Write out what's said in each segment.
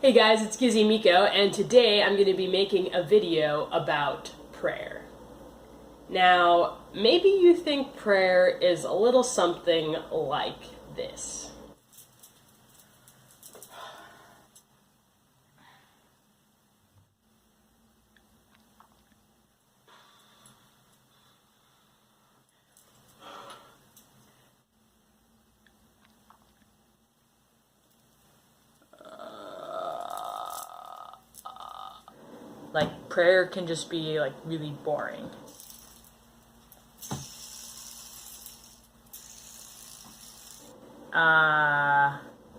Hey guys, it's Gizzy Miko, and today I'm going to be making a video about prayer. Now, maybe you think prayer is a little something like this. Like, prayer can just be, like, really boring.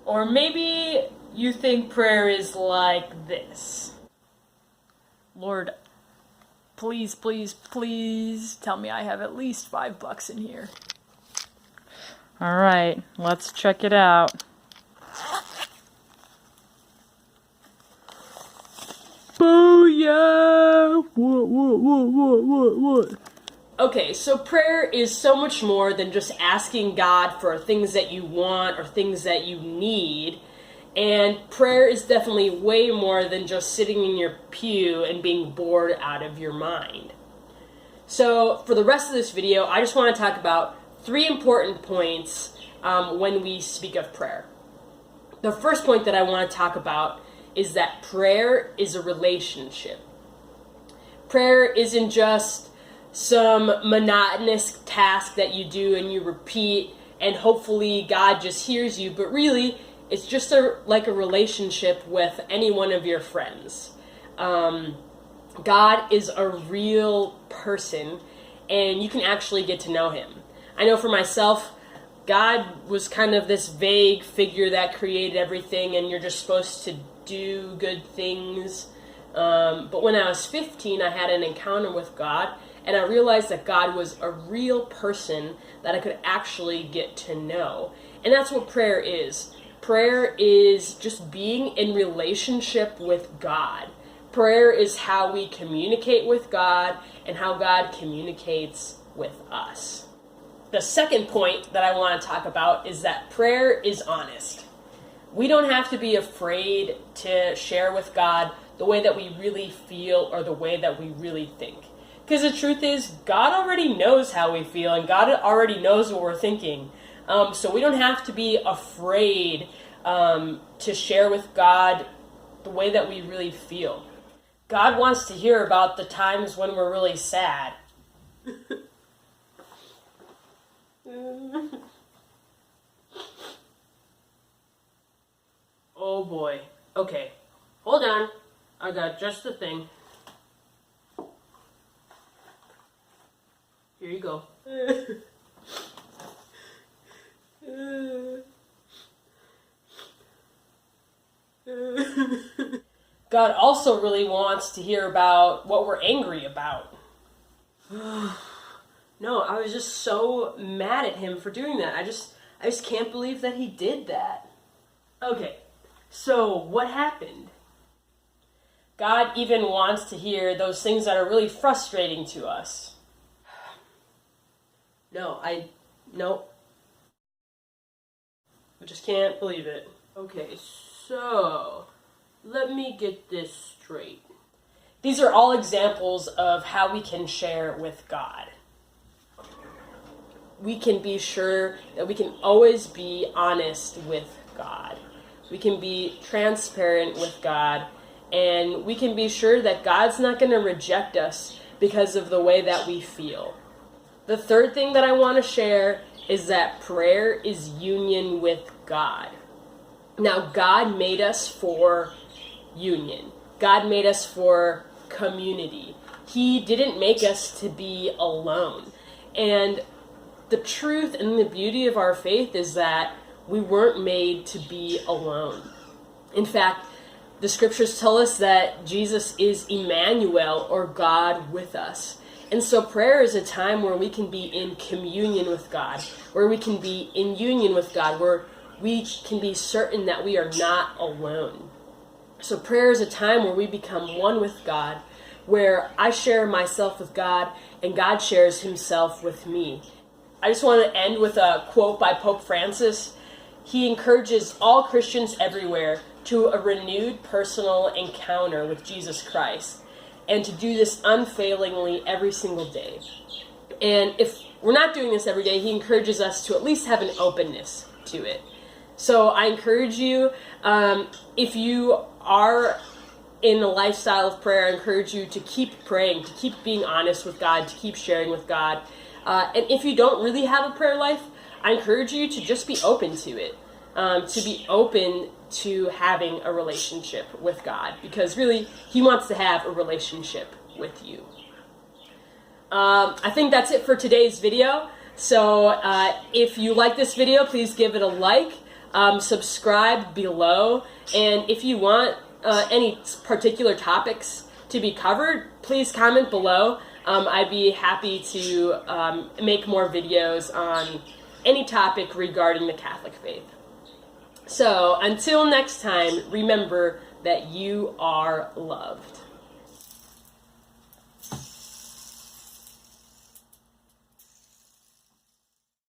Or maybe you think prayer is like this. Lord, please, please, please tell me I have at least $5 in here. Alright, let's check it out. Booyah! What? Okay, so prayer is so much more than just asking God for things that you want or things that you need. And prayer is definitely way more than just sitting in your pew and being bored out of your mind. So for the rest of this video, I just want to talk about 3 important points when we speak of prayer. The first point that I want to talk about is that prayer is a relationship. Prayer isn't just some monotonous task that you do and you repeat and hopefully God just hears you, but really it's just like a relationship with any one of your friends. God is a real person and you can actually get to know him. I know for myself, God was kind of this vague figure that created everything and you're just supposed to do good things. But when I was 15, I had an encounter with God and I realized that God was a real person that I could actually get to know. And that's what prayer is. Prayer is just being in relationship with God. Prayer is how we communicate with God and how God communicates with us. The second point that I want to talk about is that prayer is honest. We don't have to be afraid to share with God the way that we really feel or the way that we really think. Because the truth is, God already knows how we feel and God already knows what we're thinking. So we don't have to be afraid to share with God the way that we really feel. God wants to hear about the times when we're really sad. Oh boy. Okay. Hold on. I got just the thing. Here you go. God also really wants to hear about what we're angry about. No, I was just so mad at him for doing that. I just can't believe that he did that. Okay, so what happened? God even wants to hear those things that are really frustrating to us. No. I just can't believe it. Okay, so let me get this straight. These are all examples of how we can share with God. We can be sure that we can always be honest with God. We can be transparent with God, and we can be sure that God's not going to reject us because of the way that we feel. The third thing that I want to share is that prayer is union with God. Now, God made us for union. God made us for community. He didn't make us to be alone. And the truth and the beauty of our faith is that we weren't made to be alone. In fact, the scriptures tell us that Jesus is Emmanuel, or God with us. And so prayer is a time where we can be in communion with God, where we can be in union with God, where we can be certain that we are not alone. So prayer is a time where we become one with God, where I share myself with God and God shares himself with me. I just want to end with a quote by Pope Francis. He encourages all Christians everywhere to a renewed personal encounter with Jesus Christ, and to do this unfailingly every single day. And if we're not doing this every day, he encourages us to at least have an openness to it. So I encourage you, if you are in a lifestyle of prayer, I encourage you to keep praying, to keep being honest with God, to keep sharing with God. And if you don't really have a prayer life, I encourage you to just be open to it, to be open to having a relationship with God, because really, he wants to have a relationship with you. I think that's it for today's video. So if you like this video, please give it a like, subscribe below, and if you want any particular topics to be covered, please comment below. I'd be happy to make more videos on any topic regarding the Catholic faith. So until next time, remember that you are loved.